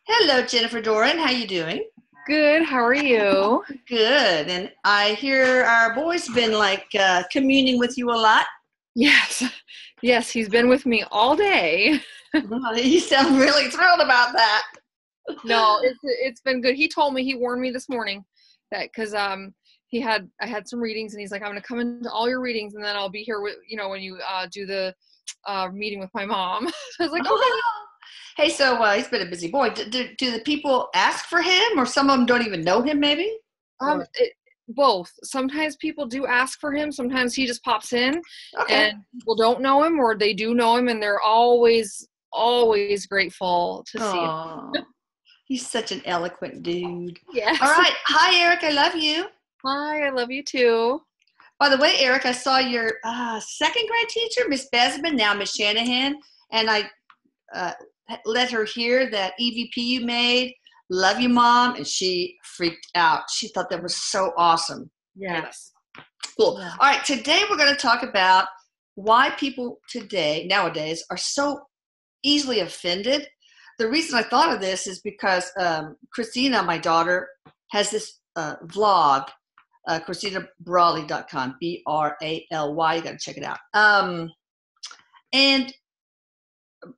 Hello, Jennifer Doran. How you doing? Good. How are you? Good. And I hear our boy's been like communing with you a lot. Yes. Yes, he's been with me all day. You sound really thrilled about that. No, it's been good. He told me, he warned me this morning that because I had some readings and he's like, I'm gonna come into all your readings and then I'll be here with when you do the meeting with my mom. I was like, okay. Hey, so he's been a busy boy. Do the people ask for him, or some of them don't even know him? Maybe. Um, Or it, Both. Sometimes people do ask for him. Sometimes he just pops in, okay. and people don't know him, or they do know him, and they're always grateful to see him. Oh, he's such an eloquent dude. All Yes. right. Hi, Eric. I love you. Hi, I love you too. By the way, Eric, I saw your second grade teacher, Miss Besman, now Miss Shanahan, and I uh, let her hear that EVP you made. Love you, Mom. And she freaked out. She thought that was so awesome. Anyway, Yes. cool. Yeah. All right, today we're going to talk about why people nowadays, are so easily offended. The reason I thought of this is because Christina, my daughter, has this vlog, ChristinaBrawley.com, Brally. You got to check it out. And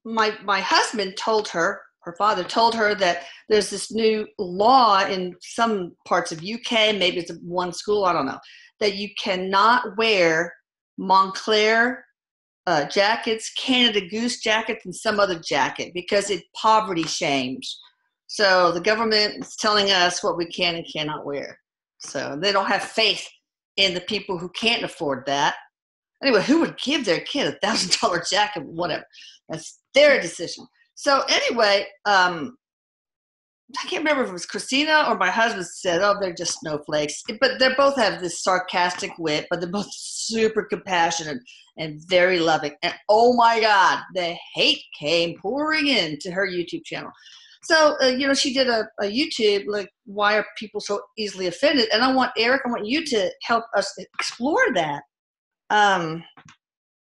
my husband told her, her father told her, that there's this new law in some parts of UK, maybe it's one school, I don't know, that you cannot wear Montclair jackets, Canada Goose jackets, and some other jacket because it poverty shames. So the government is telling us what we can and cannot wear. So they don't have faith in the people who can't afford that. Anyway, who would give their kid $1,000 jacket? Whatever. That's their decision. So anyway, I can't remember if it was Christina or my husband said, "Oh, they're just snowflakes." But they both have this sarcastic wit, but they're both super compassionate and very loving. And oh my God, the hate came pouring into her YouTube channel. So she did a YouTube, like, why are people so easily offended? And I want you to help us explore that. um,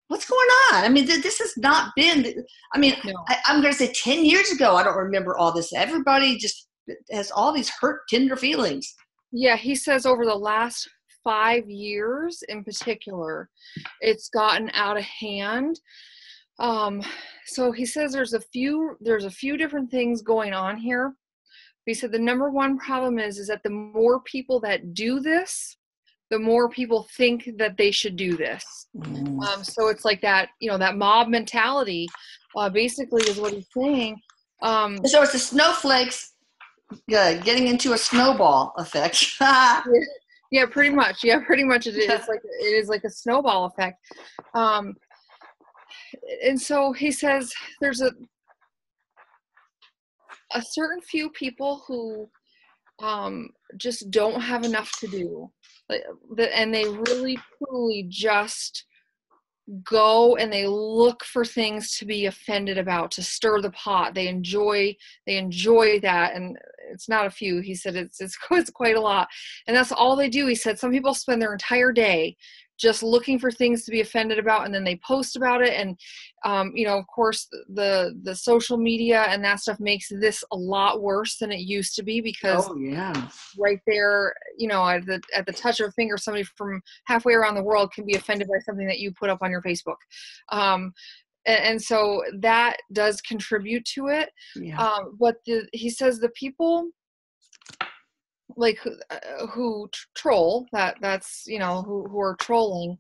what's going on? I mean, this has not been, I mean, No. I'm going to say 10 years ago, I don't remember all this. Everybody just has all these hurt, tender feelings. Yeah, he says over the last 5 years in particular, it's gotten out of hand. Um, so he says there's a few different things going on here. He said the number one problem is that the more people that do this, the more people think that they should do this. Mm. So it's like that, that mob mentality, basically is what he's saying. So it's the snowflakes getting into a snowball effect. Yeah, pretty much. Yeah, pretty much it is like a snowball effect. Um, and so he says there's a certain few people who just don't have enough to do, and they really truly just go and they look for things to be offended about, to stir the pot. They enjoy that, and it's not a few. He said it's quite a lot, and that's all they do. He said some people spend their entire day just looking for things to be offended about, and then they post about it. And of course, the social media and that stuff makes this a lot worse than it used to be, because Oh, yeah. right there, at the touch of a finger, somebody from halfway around the world can be offended by something that you put up on your Facebook. And so that does contribute to it. Yeah. But he says the people like who troll, that's who are trolling,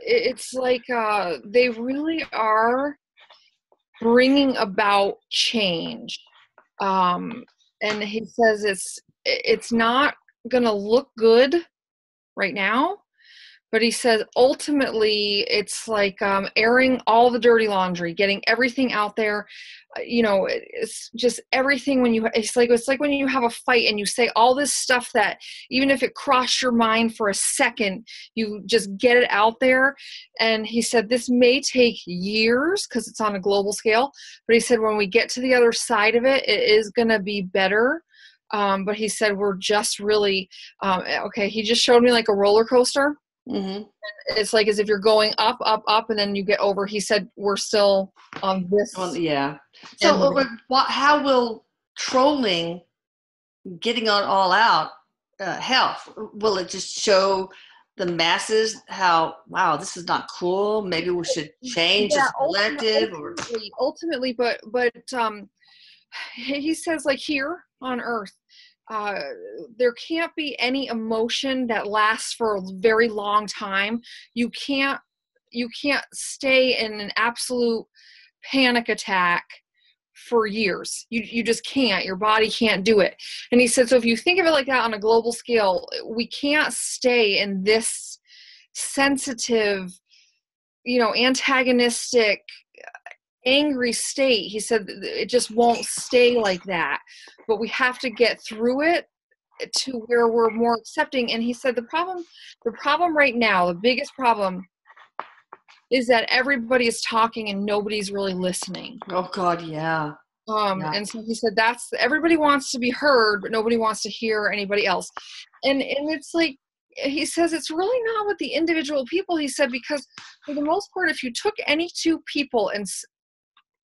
it's like they really are bringing about change. And he says it's not gonna look good right now, but he says ultimately it's like airing all the dirty laundry, getting everything out there. It's just everything. It's like when you have a fight and you say all this stuff that even if it crossed your mind for a second, you just get it out there. And he said this may take years because it's on a global scale, but he said when we get to the other side of it, it is going to be better. But he said we're just really okay. He just showed me like a roller coaster. Mm-hmm. It's like as if you're going up, up, up, and then you get over. He said we're still on this. Well, yeah. So how will trolling, getting on all out, help? Will it just show the masses how, wow, this is not cool? Maybe we should change as a collective, or ultimately, but he says, like, here on Earth, there can't be any emotion that lasts for a very long time. You can't stay in an absolute panic attack for years. You just can't. Your body can't do it. And he said, so if you think of it like that on a global scale, we can't stay in this sensitive, antagonistic, angry state. He said it just won't stay like that, but we have to get through it to where we're more accepting. And he said the problem right now, the biggest problem, is that everybody is talking and nobody's really listening. Oh God, yeah. Yeah. And so he said everybody wants to be heard, but nobody wants to hear anybody else. And it's like, he says it's really not with the individual people. He said, because for the most part, if you took any two people and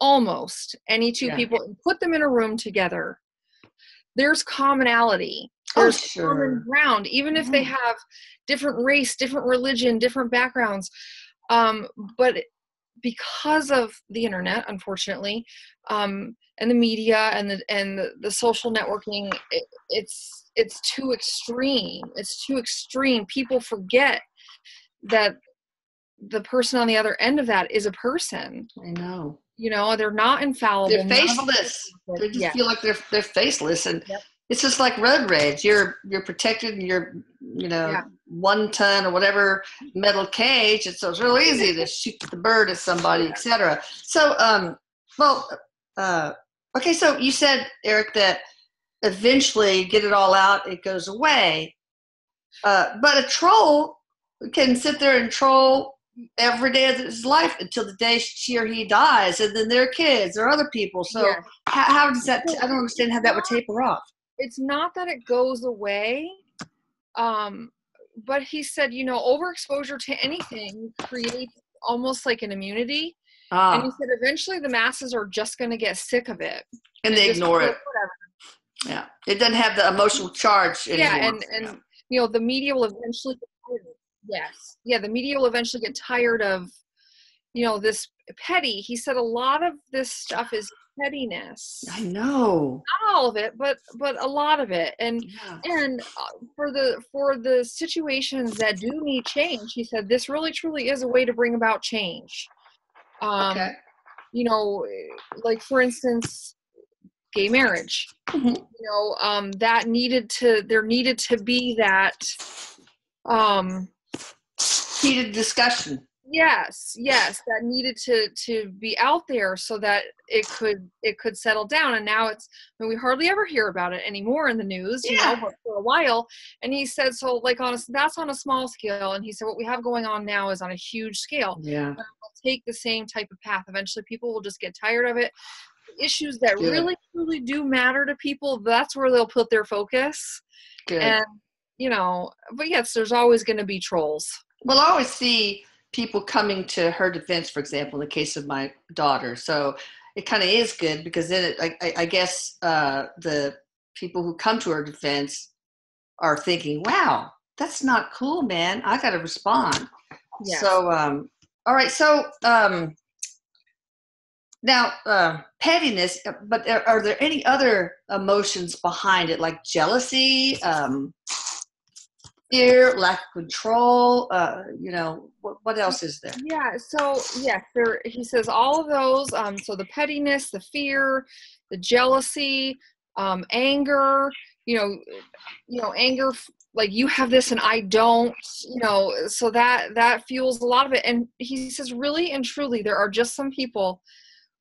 almost any two people and put them in a room together, there's commonality. There's common ground, even if they have different race, different religion, different backgrounds. But because of the internet, unfortunately, and the media and the social networking, it's too extreme. It's too extreme. People forget that the person on the other end of that is a person. I know. They're not infallible. They're faceless. They just feel like they're faceless, and it's just like road rage. You're protected in your 1 ton or whatever metal cage, and so it's real easy to shoot the bird at somebody, etc. So, okay. So you said, Eric, that eventually, get it all out, it goes away. But a troll can sit there and troll every day of his life until the day she or he dies, and then their kids or other people. So how does that? I don't understand how that would taper off. It's not that it goes away, but he said, overexposure to anything creates almost like an immunity. And he said eventually the masses are just going to get sick of it, and they ignore it. Whatever. Yeah, it doesn't have the emotional charge anymore. And the media will eventually get tired of it. Yes. Yeah, the media will eventually get tired of, this petty. He said a lot of this stuff is pettiness. I know. Not all of it, but a lot of it. And for the situations that do need change, he said this really truly is a way to bring about change. Like, for instance, gay marriage. That there needed to be that heated discussion. Yes, that needed to be out there so that it could settle down. And now we hardly ever hear about it anymore in the news, but for a while. And he said, so like that's on a small scale. And he said, what we have going on now is on a huge scale. Yeah. And we'll take the same type of path. Eventually people will just get tired of it. Issues that really, truly do matter to people, that's where they'll put their focus. Good. And, but yes, there's always going to be trolls. Well, I always see people coming to her defense, for example, in the case of my daughter. So it kind of is good, because then I guess the people who come to her defense are thinking, wow, that's not cool, man. I got to respond. Yes. So, all right. So now pettiness, but are there any other emotions behind it, like jealousy, fear, lack of control, what else is there? Yeah, so he says all of those, so the pettiness, the fear, the jealousy, anger, anger, like you have this and I don't, so that fuels a lot of it. And he says really and truly there are just some people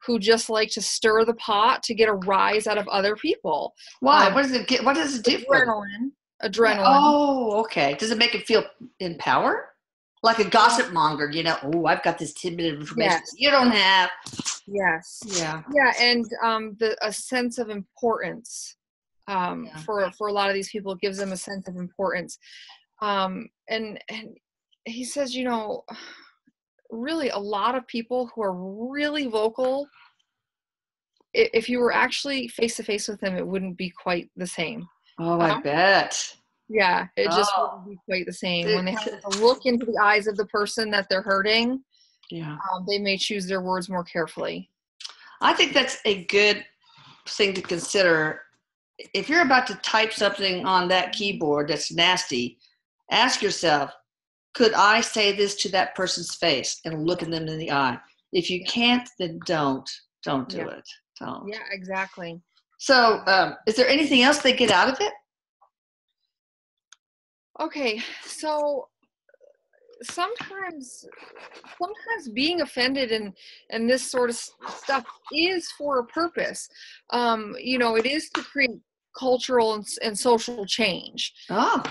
who just like to stir the pot to get a rise out of other people. Why? What does it do? Adrenaline. Oh, okay. Does it make it feel in power? Like a gossip monger, I've got this tidbit of information you don't have. Yes. Yeah. Yeah, and a sense of importance for a lot of these people, it gives them a sense of importance. And he says, really a lot of people who are really vocal, if you were actually face to face with them, it wouldn't be quite the same. Oh, I bet. Yeah, it just Oh, wouldn't be quite the same. When they have to look into the eyes of the person that they're hurting, yeah. they may choose their words more carefully. I think that's a good thing to consider. If you're about to type something on that keyboard that's nasty, ask yourself, could I say this to that person's face and look at them in the eye? If you can't, then don't do it. Don't. Yeah, exactly. So, is there anything else they get out of it? Okay, so sometimes being offended and this sort of stuff is for a purpose. It is to create cultural and social change. Oh.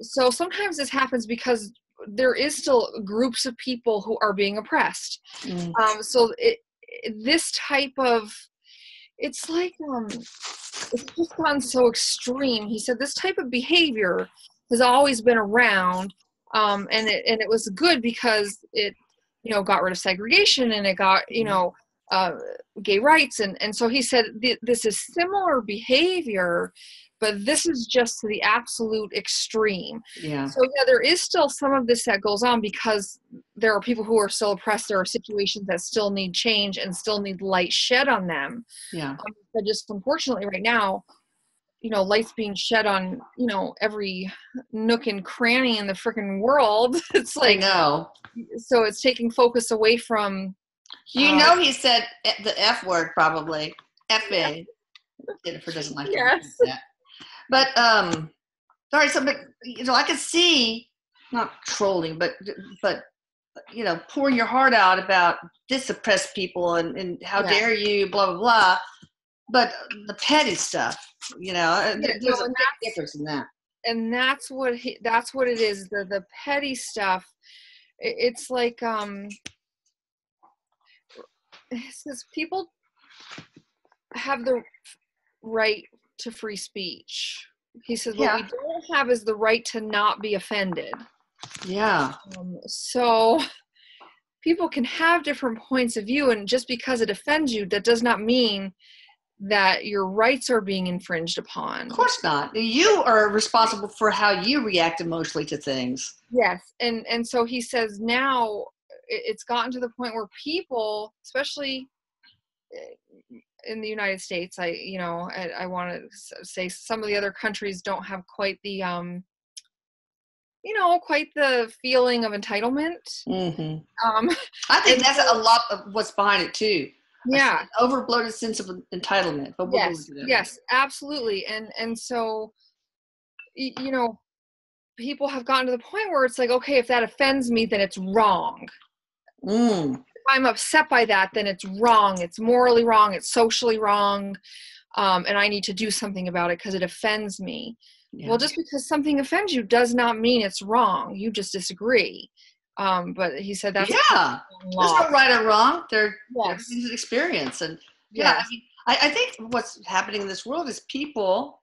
So sometimes this happens because there is still groups of people who are being oppressed. So this type of, it's like, it's just gone so extreme. He said this type of behavior has always been around, and it was good because it, got rid of segregation, and it got, gay rights, and so he said this is similar behavior, but this is just to the absolute extreme. Yeah. So yeah, there is still some of this that goes on because there are people who are still oppressed. There are situations that still need change and still need light shed on them. Yeah. But just unfortunately right now, light's being shed on, every nook and cranny in the freaking world. It's like, I know. So it's taking focus away from. He said the F word probably. F-A. Jennifer doesn't like that. But sorry, so but I could see, not trolling, but pouring your heart out about this oppressed people and how dare you, blah blah blah. But the petty stuff, there's a big difference in that. And that's what it is. The petty stuff. It's like it says people have the right to free speech. He says what we don't have is the right to not be offended. Yeah. So people can have different points of view, and just because it offends you, that does not mean that your rights are being infringed upon. Of course not. You are responsible for how you react emotionally to things. Yes. And so he says now it's gotten to the point where people, especially in the United States, I want to say some of the other countries don't have quite the, quite the feeling of entitlement. Mm-hmm. I think that's a lot of what's behind it too. Yeah. An overbloated sense of entitlement. But yes, absolutely. And so, people have gotten to the point where it's like, okay, if that offends me, then it's wrong. If I'm upset by that, then it's wrong. It's morally wrong. It's socially wrong. And I need to do something about it because it offends me. Yeah. Well, just because something offends you does not mean it's wrong. You just disagree. But he said that's there's no right or wrong. There's an experience, and I think what's happening in this world is people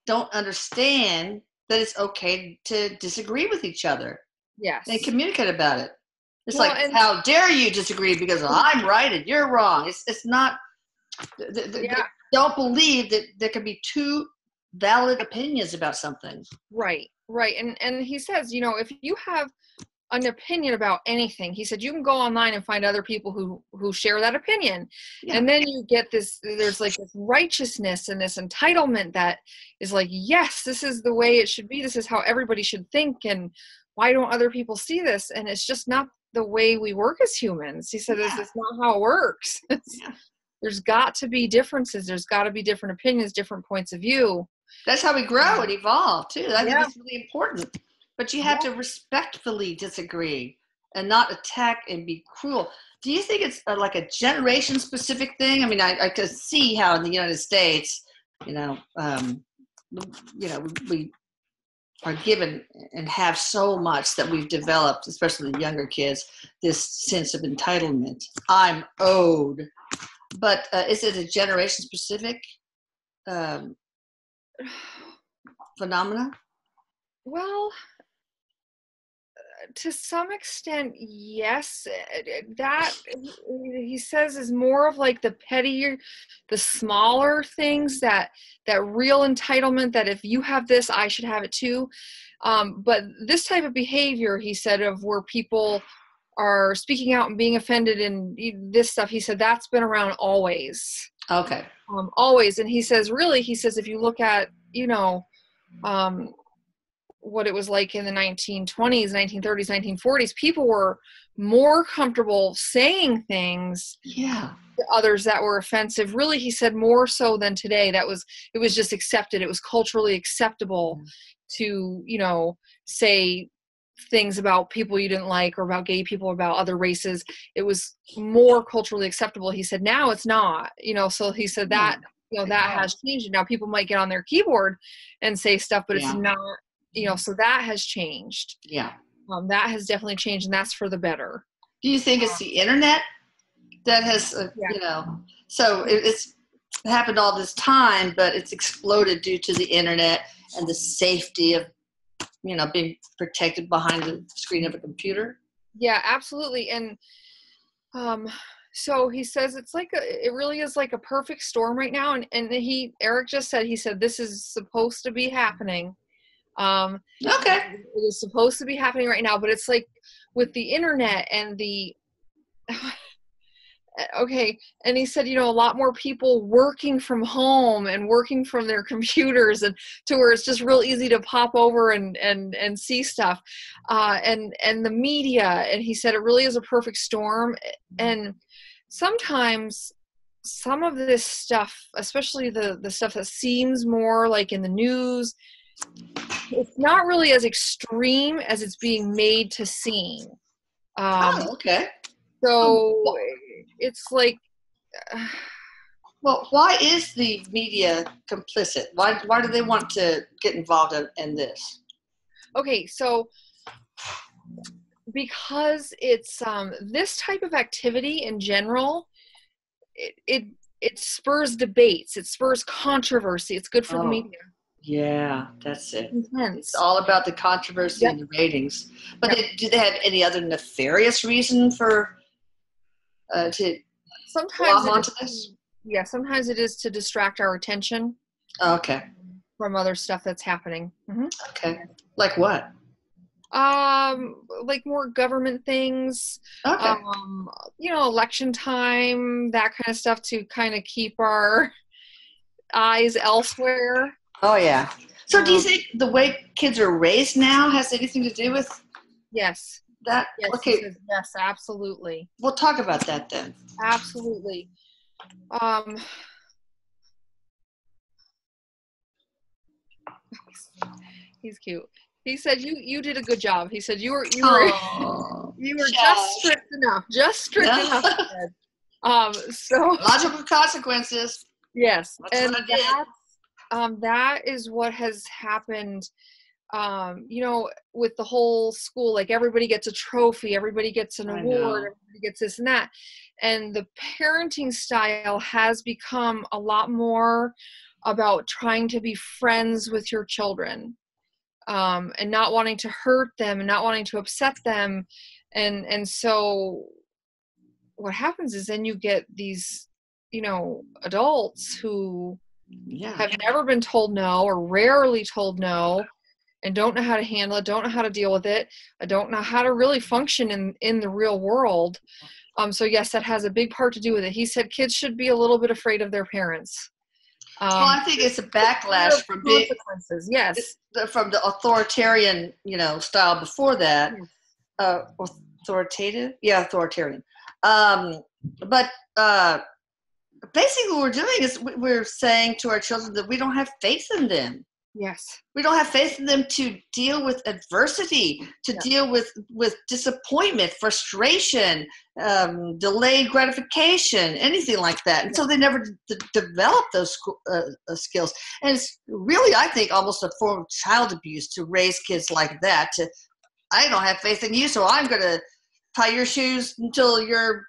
don't understand that it's okay to disagree with each other. Yes, and communicate about it. It's how dare you disagree because I'm right and you're wrong. It's not. They don't believe that there can be two valid opinions about something. Right. And he says, if you have an opinion about anything, he said you can go online and find other people who share that opinion, and then you get there's like this righteousness and this entitlement that is like, yes, this is the way it should be, this is how everybody should think, and why don't other people see this? And it's just not the way we work as humans. He said this is not how it works. There's got to be differences, there's got to be different opinions, different points of view. That's how we grow and evolve too. I think that's really important. But you have to respectfully disagree and not attack and be cruel. Do you think it's like a generation-specific thing? I mean, I could see how in the United States, we are given and have so much that we've developed, especially the younger kids, this sense of entitlement. I'm owed. But is it a generation-specific phenomena? Well, to some extent, yes. That he says is more of like the pettier, the smaller things that real entitlement, that if you have this, I should have it too. But this type of behavior, he said, of where people are speaking out and being offended and this stuff, he said that's been around always. Okay. Always. And he says, really, he says, if you look at, what it was like in the 1920s, 1930s, 1940s, people were more comfortable saying things to others that were offensive. Really, he said, more so than today. It was just accepted. It was culturally acceptable to, say things about people you didn't like, or about gay people, or about other races. It was more culturally acceptable. He said, now it's not, so he said that, that has changed. And now people might get on their keyboard and say stuff, but it's not, so that has changed. Yeah. That has definitely changed, and that's for the better. Do you think it's the internet that has, so it's happened all this time, but it's exploded due to the internet and the safety of, being protected behind the screen of a computer? Yeah, absolutely. And so he says it really is like a perfect storm right now. And Erik just said, he said, this is supposed to be happening. Okay. It is supposed to be happening right now, but it's like with the internet and the okay. And he said, a lot more people working from home and working from their computers, and to where it's just real easy to pop over and see stuff, and the media. And he said, it really is a perfect storm. And sometimes some of this stuff, especially the stuff that seems more like in the news, it's not really as extreme as it's being made to seem. Okay. So it's like, well, why is the media complicit? Why do they want to get involved in this? Okay, so because it's this type of activity in general, it spurs debates, it spurs controversy. It's good for the media. Yeah, that's it. Intense. It's all about the controversy and the ratings. But do they have any other nefarious reason for to sometimes onto this? Yeah, sometimes it is to distract our attention. Okay. From other stuff that's happening. Mm-hmm. Okay. Like what? Like more government things. Okay. Election time, that kind of stuff, to kind of keep our eyes elsewhere. Oh yeah. So do you think the way kids are raised now has anything to do with yes that? Yes. Okay. Says, yes, absolutely. We'll talk about that then. Absolutely. He's cute. He said you did a good job. He said you were just strict enough. Just strict enough. So logical consequences. Yes. That's and that is what has happened. With the whole school, like everybody gets a trophy, everybody gets an award, everybody gets this and that. And the parenting style has become a lot more about trying to be friends with your children, and not wanting to hurt them and not wanting to upset them. And so what happens is then you get these, adults who have never been told no, or rarely told no, and don't know how to handle it, don't know how to deal with it, don't know how to really function in the real world. So yes, that has a big part to do with it. He said kids should be a little bit afraid of their parents. Well, I think it's a backlash from consequences. Yes, from the authoritarian, style before that. Authoritative, authoritarian. But basically, what we're doing is we're saying to our children that we don't have faith in them. Yes. We don't have faith in them to deal with adversity, to deal with disappointment, frustration, delayed gratification, anything like that. And so they never develop those skills. And it's really, I think, almost a form of child abuse to raise kids like that. I don't have faith in you, so I'm going to tie your shoes until you're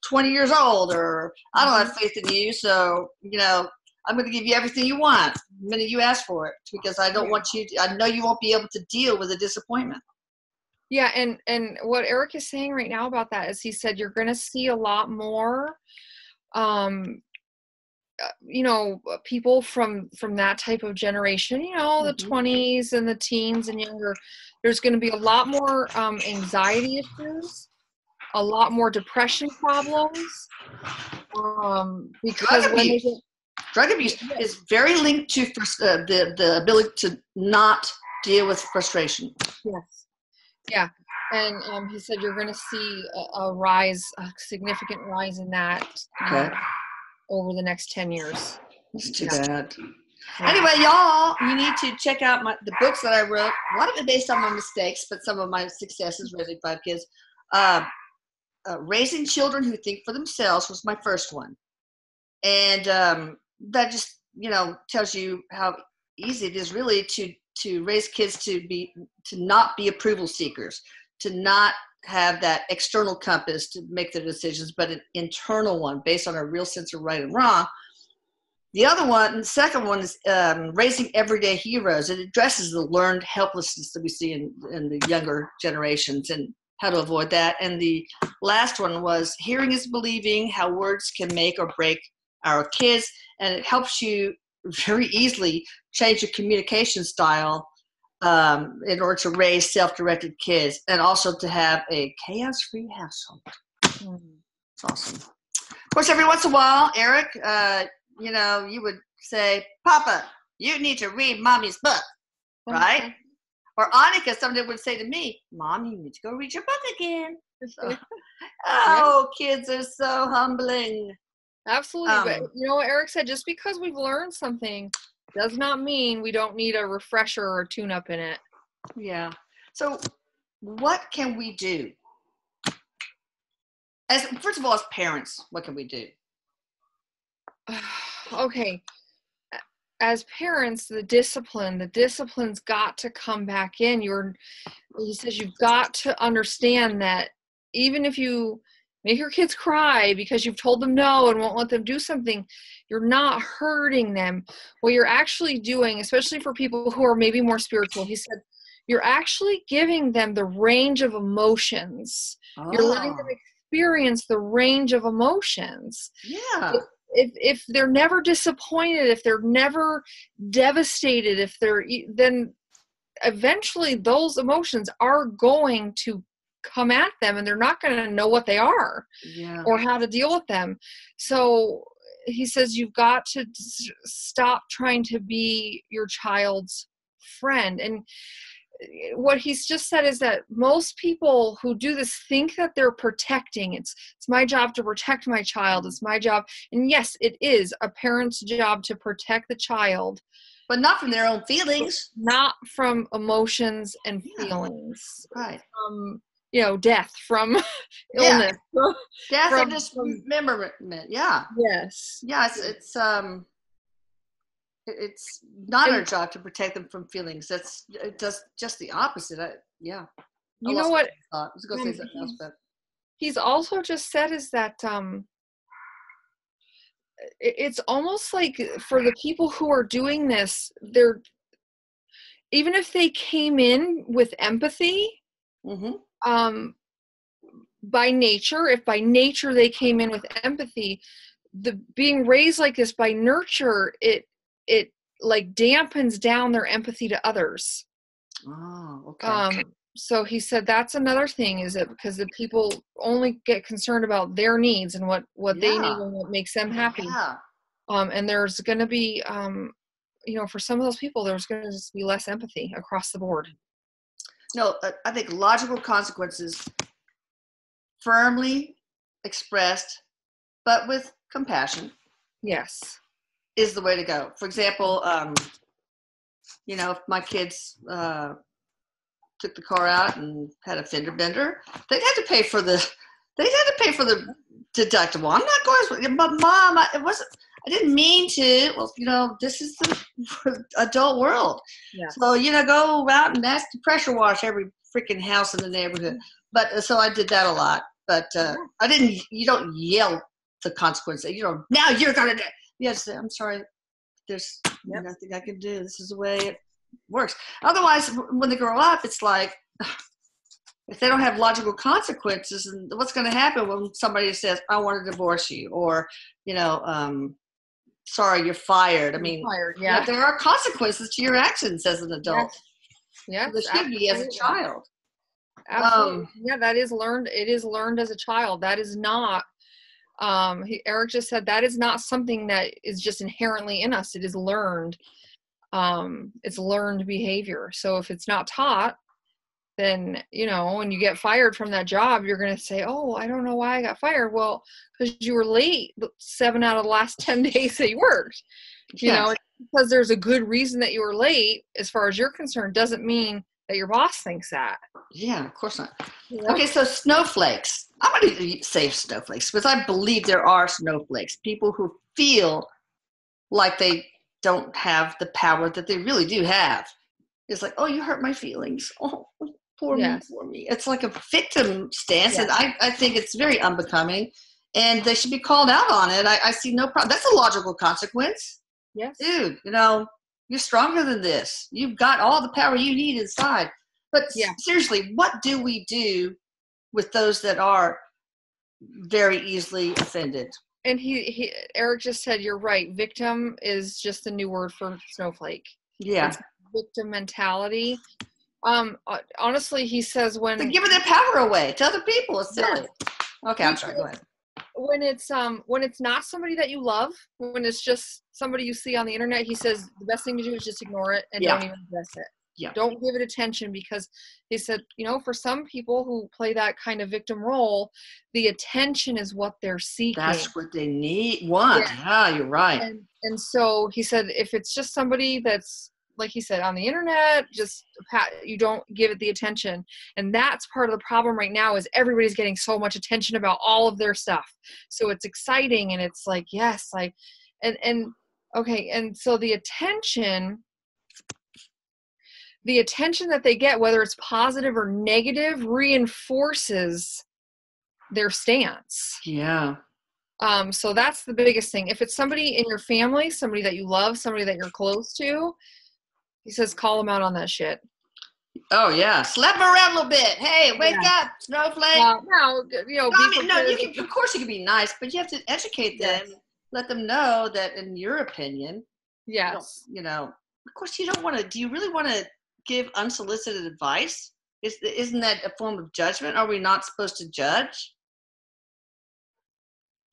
20 years old, or I don't have faith in you, so, I'm going to give you everything you want the minute you ask for it, because I don't want you to, I know you won't be able to deal with the disappointment. Yeah, and what Erik is saying right now about that is he said you're going to see a lot more, people from that type of generation, the 20s and the teens and younger. There's going to be a lot more anxiety issues, a lot more depression problems, because drug abuse is very linked to the ability to not deal with frustration. Yes. Yeah. And he said you're going to see a significant rise in that over the next 10 years. It's too bad. Yeah. Anyway, y'all, you need to check out the books that I wrote. A lot of it based on my mistakes, but some of my successes, raising 5 kids. Raising Children Who Think for Themselves was my first one. And that just, tells you how easy it is really to raise kids to not be approval seekers, to not have that external compass to make their decisions, but an internal one based on a real sense of right and wrong. The second one is Raising Everyday Heroes. It addresses the learned helplessness that we see in the younger generations and how to avoid that. And the last one was Hearing is Believing, How Words Can Make or Break Our Kids. And it helps you very easily change your communication style in order to raise self-directed kids and also to have a chaos-free household. It's awesome. Of course, every once in a while, Erik, you would say, Papa, you need to read Mommy's book, right? Or Annika, somebody would say to me, Mom, you need to go read your book again. Kids are so humbling. Absolutely. But Erik said, just because we've learned something does not mean we don't need a refresher or tune-up in it. Yeah. So what can we do? First of all, as parents, what can we do? Okay. As parents, the discipline's got to come back in. He says you've got to understand that even if you make your kids cry because you've told them no and won't let them do something, you're not hurting them. What you're actually doing, especially for people who are maybe more spiritual, he said, you're actually giving them the range of emotions. You're letting them experience the range of emotions. Yeah. If they're never disappointed, if they're never devastated, then eventually those emotions are going to come at them and they're not going to know what they are or how to deal with them. So he says you've got to stop trying to be your child's friend. And what he's just said is that most people who do this think that they're protecting. It's my job to protect my child. It's my job. And yes, it is a parent's job to protect the child. But not from their own feelings. Not from emotions and feelings. Right. Death, from illness. Death from dismemberment. Yeah. Yes. Yes, it's not our job to protect them from feelings. It does just the opposite. You know what? I was going to say something else, but he's also just said is that it's almost like for the people who are doing this, even if they came in with empathy, by nature, if by nature they came in with empathy, the being raised like this by nurture, it like dampens down their empathy to others. Oh, okay. So he said that's another thing, is that because the people only get concerned about their needs and what they need and what makes them happy. Yeah. And there's going to be, for some of those people, there's going to just be less empathy across the board. No, I think logical consequences firmly expressed, but with compassion. Yes. Is the way to go. For example, if my kids took the car out and had a fender bender, they'd have to pay for the deductible. I'm not going, but Mom, I didn't mean to. Well, this is the adult world. Yeah. So, go out and ask to pressure wash every freaking house in the neighborhood. But so I did that a lot. But you don't yell the consequence. Now you're going to, yes, I'm sorry. There's nothing I can do. This is the way it works. Otherwise, when they grow up, it's like, if they don't have logical consequences, and what's going to happen when somebody says, I want to divorce you, or, sorry, you're fired. I mean, yeah. there are consequences to your actions as an adult. Yes, there should be as a child. Absolutely. Yeah, that is learned. It is learned as a child. That is not, Erik just said, that is not something that is just inherently in us. It is learned. It's learned behavior. So if it's not taught, then, when you get fired from that job, you're going to say, oh, I don't know why I got fired. Well, because you were late 7 out of the last 10 days that you worked. Yes. Because there's a good reason that you were late, as far as you're concerned, doesn't mean that your boss thinks that. Yeah, of course not. Okay, so snowflakes. I'm going to say snowflakes because I believe there are snowflakes, people who feel like they don't have the power that they really do have. It's like, oh, you hurt my feelings. Oh, poor me. It's like a victim stance, and I think it's very unbecoming, and they should be called out on it. I see no problem. That's a logical consequence. Yes. Dude, you're stronger than this. You've got all the power you need inside. But seriously, what do we do with those that are very easily offended? And Erik just said, you're right. Victim is just a new word for snowflake. Yeah. It's victim mentality. Honestly, he says they're giving their power away to other people. It's silly. Okay, I'm sorry. Go ahead. When it's not somebody that you love, when it's just somebody you see on the internet, he says the best thing to do is just ignore it and don't even address it. Yeah. Don't give it attention, because he said, for some people who play that kind of victim role, the attention is what they're seeking. That's what they want. Yeah, you're right. And so he said, if it's just somebody that's, like he said, on the internet, just you don't give it the attention. And that's part of the problem right now, is everybody's getting so much attention about all of their stuff. So it's exciting, and it's like, yes, and so the attention that they get, whether it's positive or negative, reinforces their stance. Yeah. So that's the biggest thing. If it's somebody in your family, somebody that you love, somebody that you're close to, he says, call them out on that shit. Oh yeah, slap them around a little bit. Hey, wake up, snowflake. Of course you can be nice, but you have to educate them, let them know that, in your opinion, yes, of course you don't want to. Do you really want to give unsolicited advice? Isn't that a form of judgment? Are we not supposed to judge?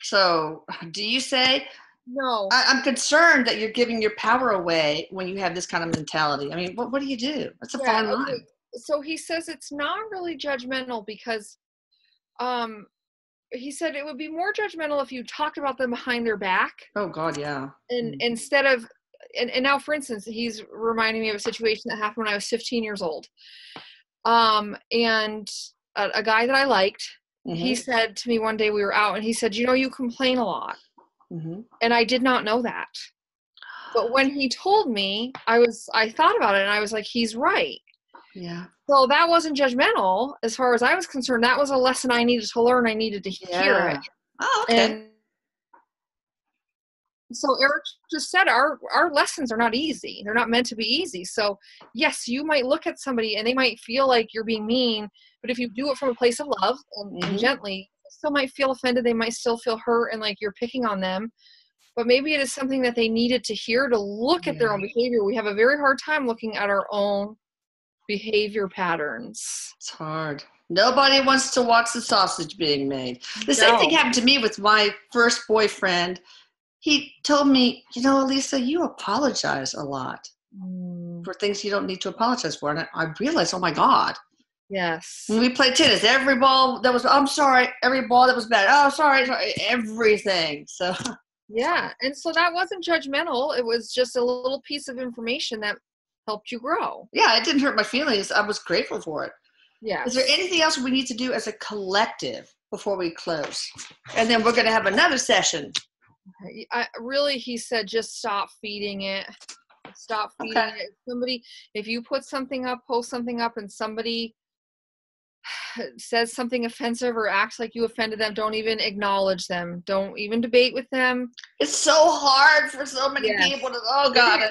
So, do you say? No. I'm concerned that you're giving your power away when you have this kind of mentality. I mean, what do you do? That's a fine line. So he says it's not really judgmental, because he said it would be more judgmental if you talked about them behind their back. Oh, God, yeah. And instead of, and now, for instance, he's reminding me of a situation that happened when I was 15 years old. And a guy that I liked, he said to me one day, we were out, and he said, you complain a lot. Mm-hmm. And I did not know that. But when he told me, I thought about it, and I was like, he's right. Yeah. So that wasn't judgmental as far as I was concerned. That was a lesson I needed to learn. I needed to hear it. Oh, okay. And so Erik just said our lessons are not easy. They're not meant to be easy. So yes, you might look at somebody and they might feel like you're being mean, but if you do it from a place of love and gently, they still might feel offended. They might still feel hurt and like you're picking on them. But maybe it is something that they needed to hear, to look at their own behavior. We have a very hard time looking at our own behavior patterns. It's hard. Nobody wants to watch the sausage being made. The same thing happened to me with my first boyfriend. He told me, Lisa, you apologize a lot for things you don't need to apologize for. And I realized, oh my God. Yes. When we played tennis, every ball that was, I'm sorry, every ball that was bad. Oh, sorry, everything. So. Yeah. And so that wasn't judgmental. It was just a little piece of information that helped you grow. Yeah, it didn't hurt my feelings. I was grateful for it. Yeah. Is there anything else we need to do as a collective before we close? And then we're going to have another session. He said, just stop feeding it. Stop feeding it. If you put something up, post something up, and somebody says something offensive or acts like you offended them, don't even acknowledge them. Don't even debate with them. It's so hard for so many people to, oh God.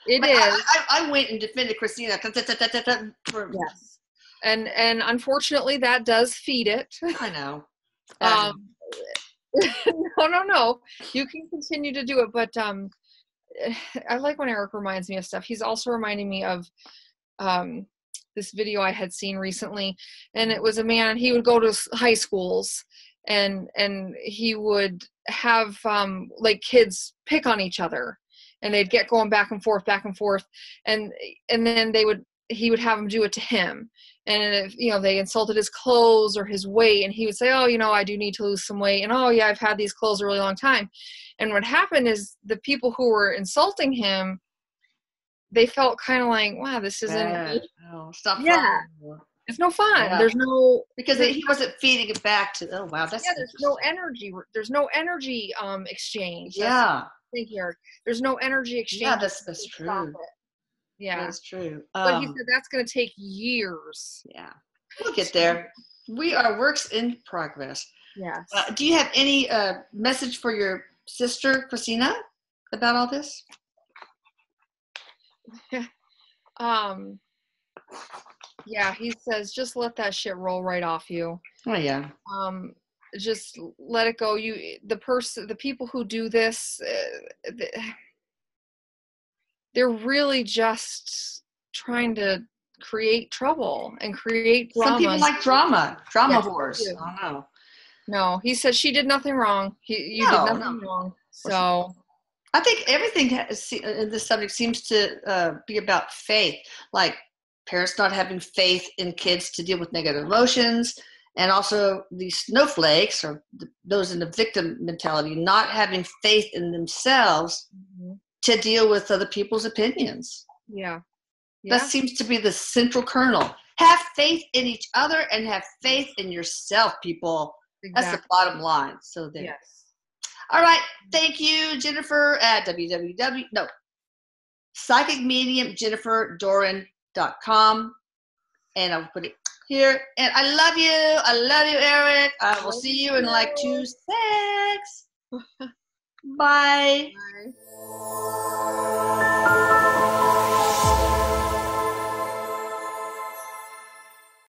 It is. I went and defended Christina. Yes. And unfortunately that does feed it. I know. No, you can continue to do it, but I like when Erik reminds me of stuff. He's also reminding me of this video I had seen recently, and it was a man. He would go to high schools, and he would have like kids pick on each other, and they'd get going back and forth, and then he would have them do it to him. And if, they insulted his clothes or his weight, and he would say, oh, I do need to lose some weight. And, oh, yeah, I've had these clothes a really long time. And what happened is the people who were insulting him, they felt kind of like, wow, this isn't. Oh, stop. Yeah. It's no fun. Yeah. There's no. Because he wasn't feeding it back to, oh, wow, that's. Yeah, there's no energy. There's no energy exchange. Thank you, Erik. There's no energy exchange. Yeah, that's true. Yeah, that's true. But he said that's going to take years. Yeah, we'll get there. We are works in progress. Yes. Do you have any message for your sister, Christina, about all this? Yeah, he says just let that shit roll right off you. Oh yeah. Just let it go. The people who do this, they're really just trying to create trouble and create drama. Some people like drama whores. I don't know. No, he said she did nothing wrong. You did nothing wrong. So I think everything in this subject seems to be about faith, like parents not having faith in kids to deal with negative emotions, and also these snowflakes, or those in the victim mentality, not having faith in themselves to deal with other people's opinions. Yeah. That seems to be the central kernel. Have faith in each other and have faith in yourself, people. Exactly. That's the bottom line. So there. Yes. All right. Thank you, Jennifer, at psychicmediumjenniferdoran.com. And I'll put it here. And I love you. I love you, Erik. I will see you in like 2 seconds. Bye. Bye.